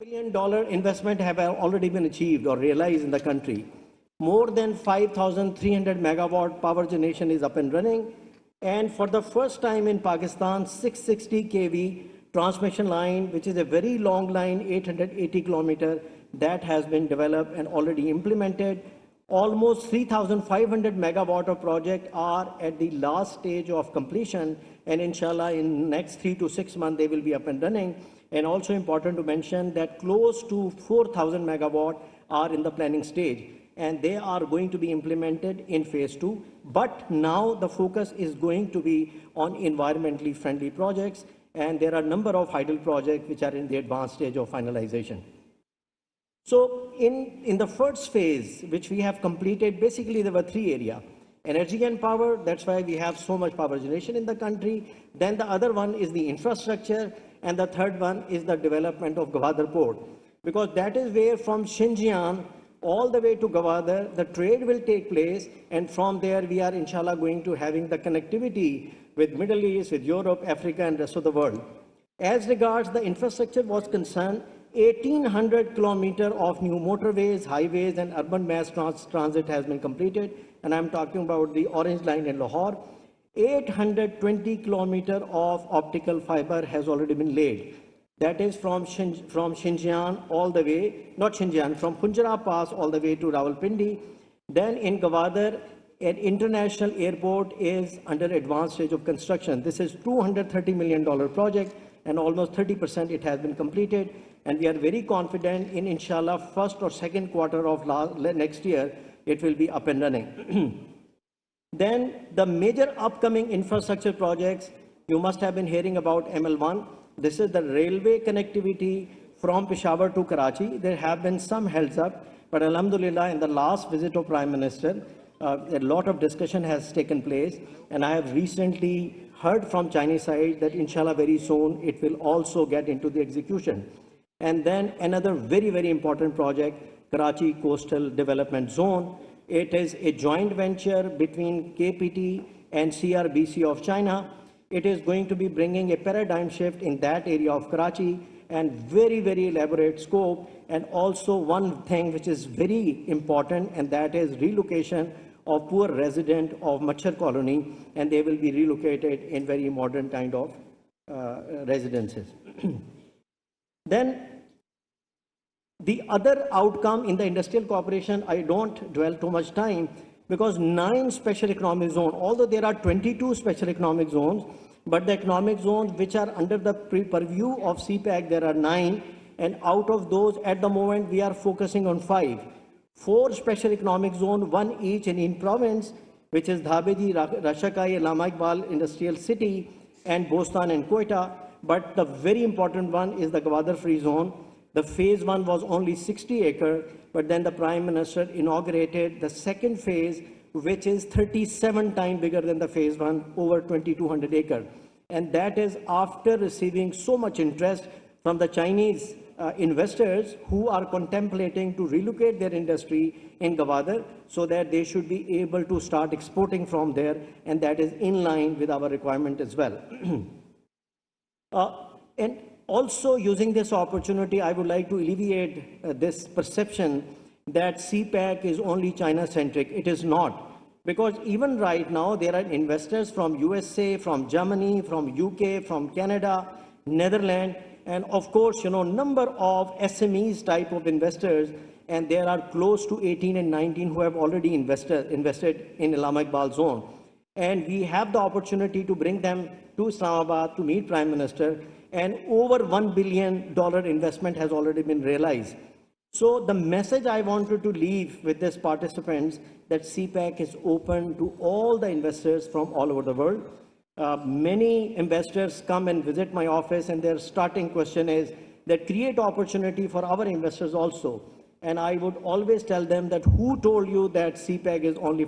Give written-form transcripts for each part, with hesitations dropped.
$1 billion investment have already been achieved or realized in the country. More than 5,300 megawatt power generation is up and running. And for the first time in Pakistan, 660 kV transmission line, which is a very long line, 880 kilometer, that has been developed and already implemented. Almost 3,500 megawatt of project are at the last stage of completion, and inshallah in next 3 to 6 months they will be up and running. And also important to mention that close to 4,000 megawatt are in the planning stage, and they are going to be implemented in phase 2. But now the focus is going to be on environmentally friendly projects, and there are a number of hydel projects which are in the advanced stage of finalization. So in the first phase, which we have completed, basically there were 3 areas. Energy and power, that's why we have so much power generation in the country. Then the other one is the infrastructure, and the third one is the development of Gwadar port. Because that is where from Xinjiang all the way to Gwadar, the trade will take place, and from there we are inshallah going to having the connectivity with Middle East, with Europe, Africa, and rest of the world. As regards the infrastructure was concerned, 1,800 kilometers of new motorways, highways, and urban mass transit has been completed, and I'm talking about the Orange Line in Lahore. 820 kilometers of optical fiber has already been laid. That is from Xinjiang all the way, not Xinjiang, from Punjab Pass all the way to Rawalpindi. Then in Gwadar, an international airport is under advanced stage of construction. This is $230 million project, and almost 30% it has been completed. And we are very confident in inshallah first or second quarter of next year, it will be up and running. Then the major upcoming infrastructure projects, you must have been hearing about ML1. This is the railway connectivity from Peshawar to Karachi. There have been some heads up, but alhamdulillah, in the last visit of Prime Minister, a lot of discussion has taken place, and I have recently heard from Chinese side that inshallah very soon it will also get into the execution. And then another very, very important project, Karachi Coastal Development Zone. It is a joint venture between KPT and CRBC of China. It is going to be bringing a paradigm shift in that area of Karachi, and very, very elaborate scope. And also one thing which is very important, and that is relocation of poor resident of Machar colony, and they will be relocated in very modern kind of residences. Then the other outcome in the industrial cooperation, I don't dwell too much time, because 9 special economic zones, although there are 22 special economic zones, but the economic zones which are under the purview of CPEC, there are 9, and out of those at the moment we are focusing on 5. 4 special economic zones, 1 each in province, which is Dhabeji, Rashakai, Allama Iqbal Industrial City, and Bostan and Quetta. But the very important one is the Gwadar Free Zone. The phase 1 was only 60 acres, but then the Prime Minister inaugurated the second phase, which is 37 times bigger than the phase 1, over 2,200 acres. And that is after receiving so much interest from the Chinese investors who are contemplating to relocate their industry in Gwadar, so that they should be able to start exporting from there, and that is in line with our requirement as well. And also, using this opportunity, I would like to alleviate this perception that CPEC is only China-centric. It is not. Because even right now, there are investors from USA, from Germany, from UK, from Canada, Netherlands, and of course, number of SMEs type of investors, and there are close to 18 and 19 who have already invested in Allama Iqbal zone. And we have the opportunity to bring them to Islamabad to meet Prime Minister, and over $1 billion investment has already been realized. So the message I wanted to leave with these participants, that CPEC is open to all the investors from all over the world. Many investors come and visit my office, and their starting question is that create opportunity for our investors also. And I would always tell them that who told you that CPEC is only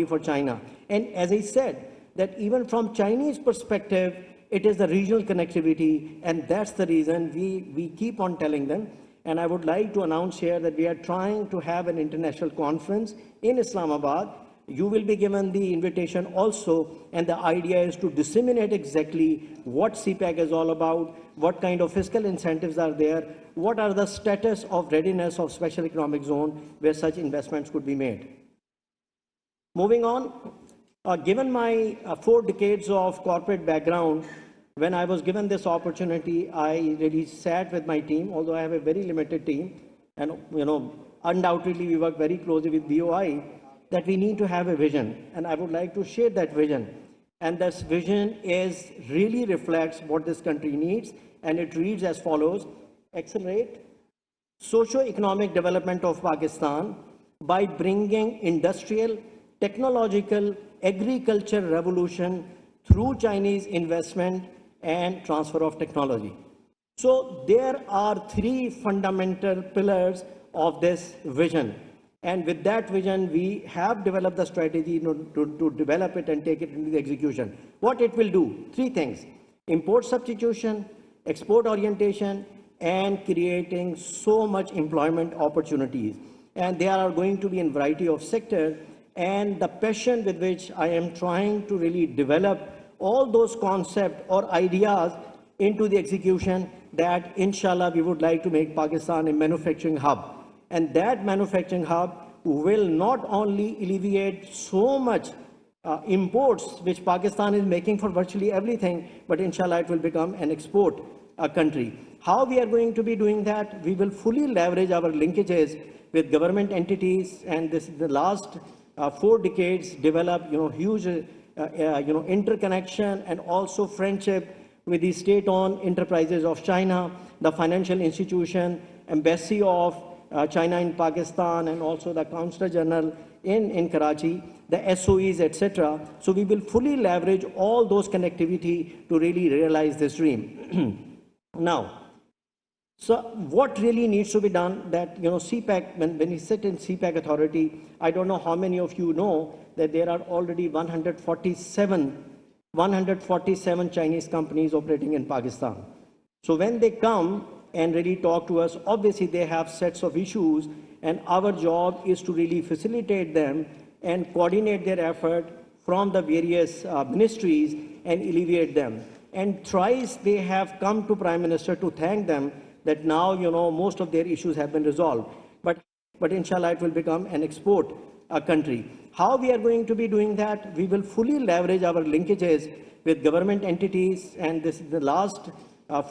for China? And as I said, that even from Chinese perspective, it is the regional connectivity, and that's the reason we keep on telling them. And I would like to announce here that we are trying to have an international conference in Islamabad You will be given the invitation also, and the idea is to disseminate exactly what CPEC is all about, what kind of fiscal incentives are there, what are the status of readiness of special economic zone where such investments could be made. Moving on, given my 4 decades of corporate background, when I was given this opportunity, I really sat with my team, although I have a very limited team, and undoubtedly we work very closely with BOI, that we need to have a vision, and I would like to share that vision. And this vision really reflects what this country needs, and it reads as follows: accelerate socio-economic development of Pakistan by bringing industrial, technological, agriculture revolution through Chinese investment and transfer of technology. So there are 3 fundamental pillars of this vision. And with that vision, we have developed the strategy to develop it and take it into the execution. What it will do? 3 things: import substitution, export orientation, and creating so much employment opportunities. And they are going to be in a variety of sectors. And the passion with which I am trying to really develop all those concepts or ideas into the execution, that inshallah we would like to make Pakistan a manufacturing hub. And that manufacturing hub will not only alleviate so much imports which Pakistan is making for virtually everything, but inshallah it will become an export country. How we are going to be doing that? We will fully leverage our linkages with government entities, and this is the last 4 decades develop huge interconnection and also friendship with the state-owned enterprises of China, the financial institution, embassy of China in Pakistan, and also the Consul General in Karachi, the SOEs, etc. So we will fully leverage all those connectivity to really realize this dream. Now, so what really needs to be done? That CPEC, when you sit in CPEC authority, I don't know how many of you know that there are already 147 Chinese companies operating in Pakistan. So when they come and really talk to us, obviously they have sets of issues, and our job is to really facilitate them and coordinate their effort from the various ministries and alleviate them. And thrice they have come to Prime Minister to thank them that now most of their issues have been resolved. But inshallah it will become an export country. How we are going to be doing that? We will fully leverage our linkages with government entities, and this is the last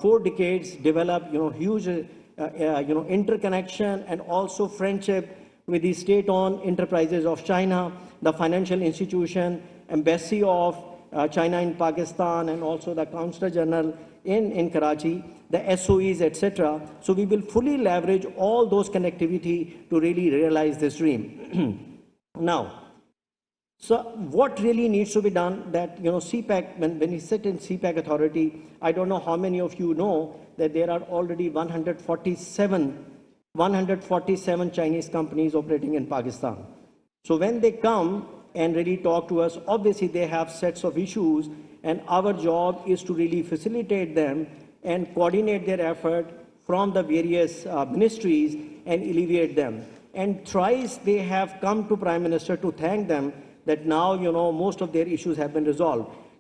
4 decades develop huge interconnection and also friendship with the state-owned enterprises of China, the financial institution, embassy of China in Pakistan, and also the Consul General in Karachi, the SOEs, etc. So we will fully leverage all those connectivity to really realize this dream. Now, so what really needs to be done? That CPEC, when you sit in CPEC authority, I don't know how many of you know that there are already 147 Chinese companies operating in Pakistan. So when they come and really talk to us, obviously they have sets of issues, and our job is to really facilitate them and coordinate their effort from the various ministries and alleviate them. And thrice they have come to Prime Minister to thank them that now most of their issues have been resolved.